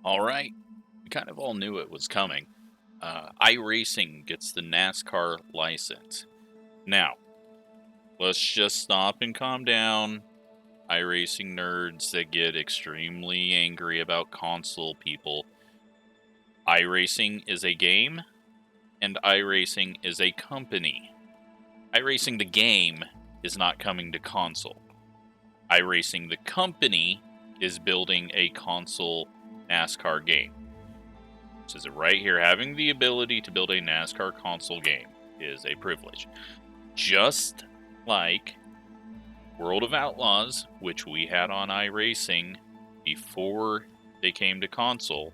All right, we kind of all knew it was coming. iRacing gets the NASCAR license. Now, let's just stop and calm down. iRacing nerds that get extremely angry about console people. iRacing is a game, and iRacing is a company. iRacing the game is not coming to console. iRacing the company is building a console NASCAR game. Says it right here, having the ability to build a NASCAR console game is a privilege. Just like World of Outlaws, which we had on iRacing before they came to console,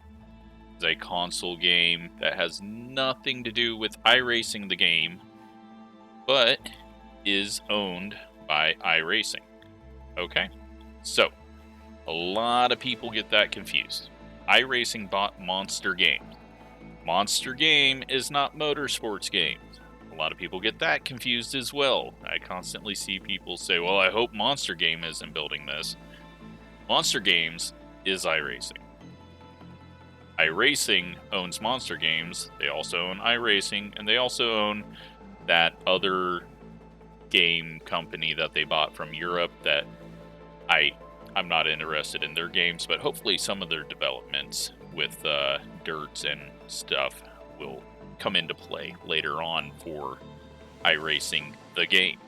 is a console game that has nothing to do with iRacing the game, but is owned by iRacing. Okay? So, a lot of people get that confused. iRacing bought Monster Games. Monster Game is not Motorsports Games. A lot of people get that confused as well. I constantly see people say, well, I hope Monster Game isn't building this. Monster Games is iRacing. iRacing owns Monster Games. They also own iRacing, and they also own that other game company that they bought from Europe that I'm not interested in their games, but hopefully some of their developments with dirts and stuff will come into play later on for iRacing the game.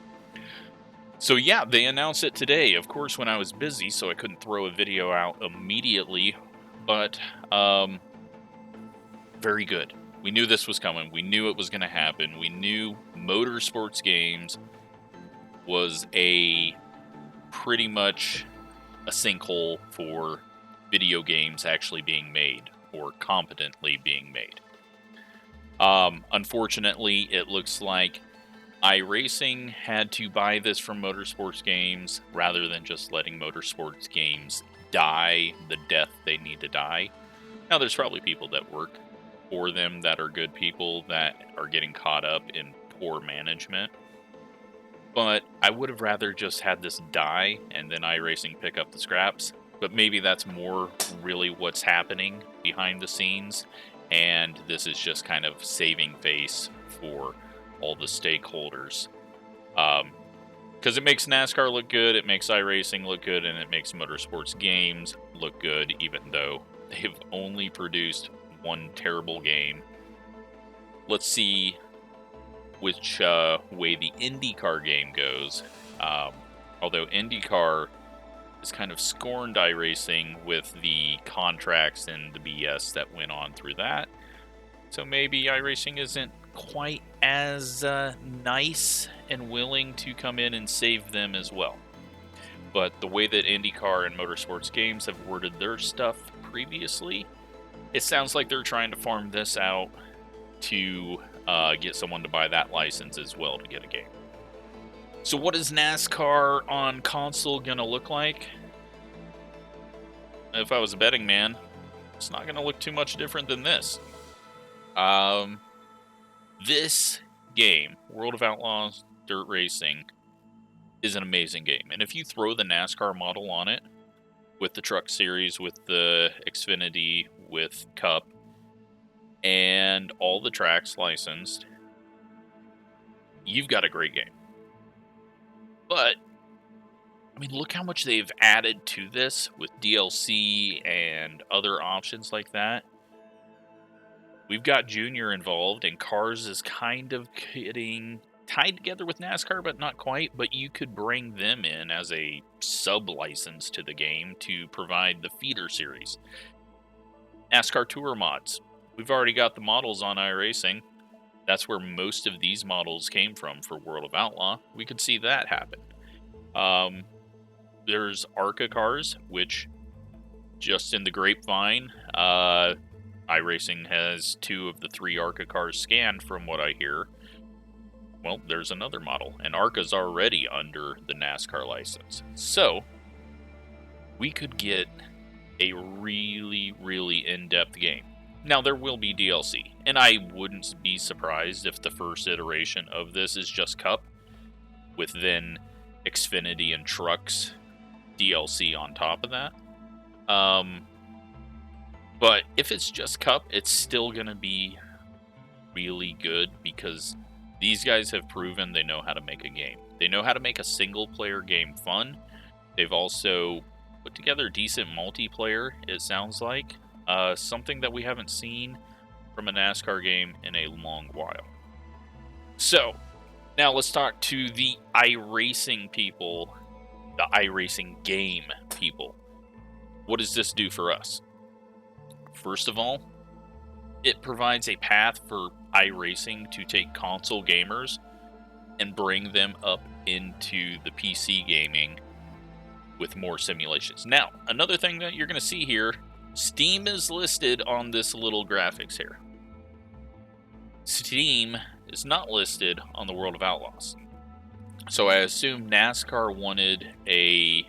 So yeah, they announced it today. Of course, when I was busy, so I couldn't throw a video out immediately, but very good. We knew this was coming. We knew it was going to happen. We knew Motorsports Games was pretty much a sinkhole for video games actually being made or competently being made. Unfortunately, it looks like iRacing had to buy this from Motorsports Games rather than just letting Motorsports Games die the death they need to die. Now, there's probably people that work for them that are good people that are getting caught up in poor management. But I would have rather just had this die and then iRacing pick up the scraps. But maybe that's more really what's happening behind the scenes. And this is just kind of saving face for all the stakeholders. Because it makes NASCAR look good, it makes iRacing look good, and it makes Motorsports Games look good, even though they've only produced one terrible game. Let's see which way the IndyCar game goes. Although IndyCar has kind of scorned iRacing with the contracts and the BS that went on through that. So maybe iRacing isn't quite as nice and willing to come in and save them as well. But the way that IndyCar and Motorsports Games have worded their stuff previously, it sounds like they're trying to farm this out to get someone to buy that license as well to get a game. So what is NASCAR on console going to look like? If I was a betting man, it's not going to look too much different than this. This game, World of Outlaws Dirt Racing, is an amazing game. And if you throw the NASCAR model on it, with the Truck Series, with the Xfinity, with Cup, and all the tracks licensed, you've got a great game. But, I mean, look how much they've added to this with DLC and other options like that. We've got Junior involved, and Cars is kind of getting tied together with NASCAR, but not quite. But you could bring them in as a sub-license to the game to provide the feeder series. NASCAR Tour mods. We've already got the models on iRacing. That's where most of these models came from for World of Outlaw. We could see that happen. There's ARCA cars, which just in the grapevine, iRacing has 2 of the 3 ARCA cars scanned from what I hear. Well, there's another model, and ARCA's already under the NASCAR license. So, we could get a really, really in-depth game. Now, there will be DLC, and I wouldn't be surprised if the first iteration of this is just Cup, with then Xfinity and Trucks DLC on top of that. But if it's just Cup, it's still going to be really good because these guys have proven they know how to make a game. They know how to make a single-player game fun. They've also put together decent multiplayer, it sounds like. Something that we haven't seen from a NASCAR game in a long while. So, now let's talk to the iRacing people, the iRacing game people. What does this do for us? First of all, it provides a path for iRacing to take console gamers and bring them up into the PC gaming with more simulations. Now, another thing that you're going to see here, Steam is listed on this little graphics here. Steam is not listed on the World of Outlaws. So I assume NASCAR wanted a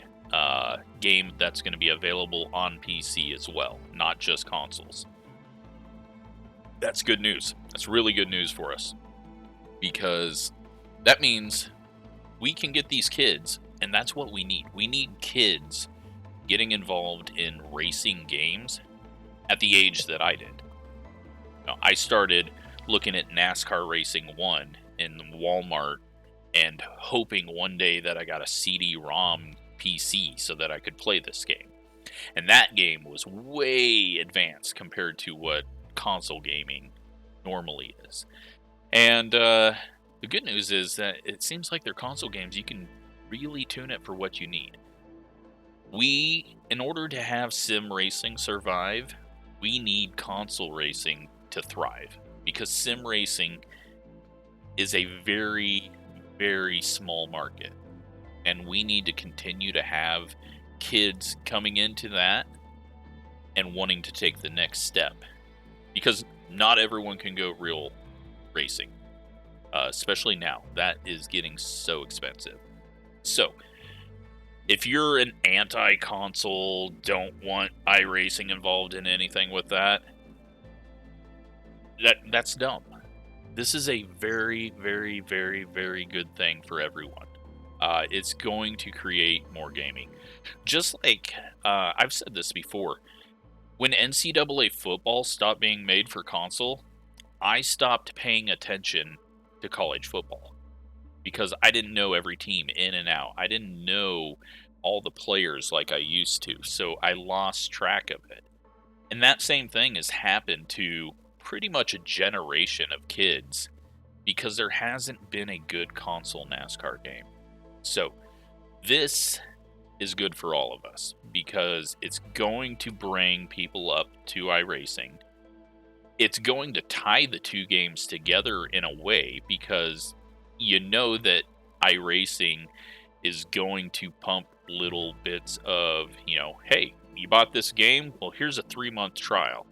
game that's going to be available on PC as well, not just consoles. That's good news. That's really good news for us. Because that means we can get these kids, and that's what we need. We need kids getting involved in racing games at the age that I did. Now, I started looking at NASCAR Racing 1 in Walmart and hoping one day that I got a CD-ROM PC so that I could play this game. And that game was way advanced compared to what console gaming normally is. And the good news is that it seems like their console games, you can really tune it for what you need. In order to have sim racing survive, we need console racing to thrive. Because sim racing is a very, very small market. And we need to continue to have kids coming into that and wanting to take the next step. Because not everyone can go real racing. Especially now. That is getting so expensive. So, if you're an anti-console, don't want iRacing involved in anything with that's dumb. This is a very, very, very, very good thing for everyone. It's going to create more gaming. Just like, I've said this before, when NCAA football stopped being made for console, I stopped paying attention to college football. Because I didn't know every team in and out. I didn't know all the players like I used to, so I lost track of it. And that same thing has happened to pretty much a generation of kids because there hasn't been a good console NASCAR game. So this is good for all of us because it's going to bring people up to iRacing. It's going to tie the two games together in a way because you know that iRacing is going to pump little bits of, hey, you bought this game? Well, here's a 3-month trial.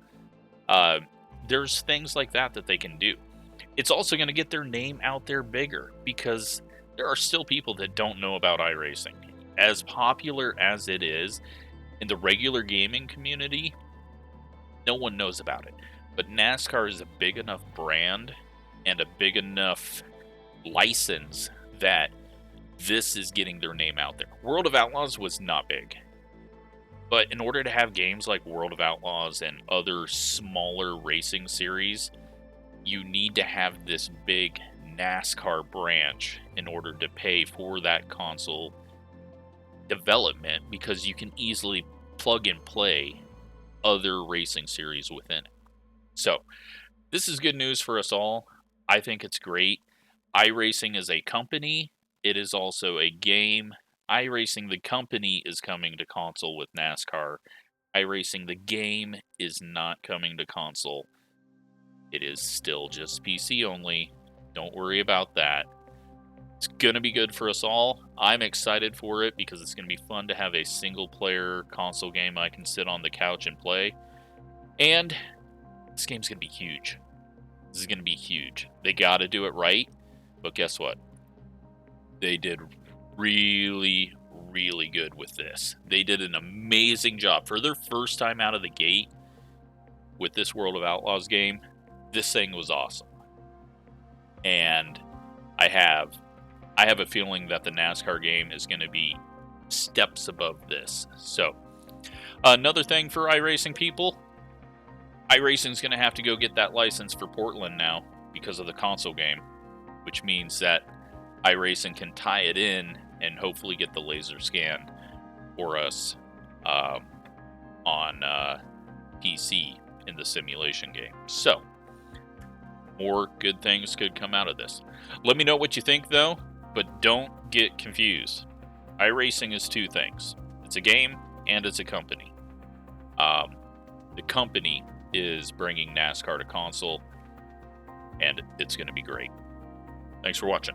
There's things like that they can do. It's also going to get their name out there bigger because there are still people that don't know about iRacing. As popular as it is in the regular gaming community, no one knows about it. But NASCAR is a big enough brand and a big enough license that this is getting their name out there. World of Outlaws was not big. But in order to have games like World of Outlaws and other smaller racing series, you need to have this big NASCAR branch in order to pay for that console development because you can easily plug and play other racing series within it. So, this is good news for us all. I think it's great. iRacing is a company. It is also a game. iRacing, the company, is coming to console with NASCAR. iRacing, the game, is not coming to console. It is still just PC only. Don't worry about that. It's going to be good for us all. I'm excited for it because it's going to be fun to have a single-player console game I can sit on the couch and play. And this game's going to be huge. This is going to be huge. They got to do it right. But guess what? They did really, really good with this. They did an amazing job. For their first time out of the gate with this World of Outlaws game, this thing was awesome. And I have a feeling that the NASCAR game is going to be steps above this. So, another thing for iRacing people, iRacing's going to have to go get that license for Portland now because of the console game, which means that iRacing can tie it in and hopefully get the laser scan for us on PC in the simulation game. So, more good things could come out of this. Let me know what you think, though, but don't get confused. iRacing is two things. It's a game and it's a company. The company is bringing NASCAR to console, and it's going to be great. Thanks for watching.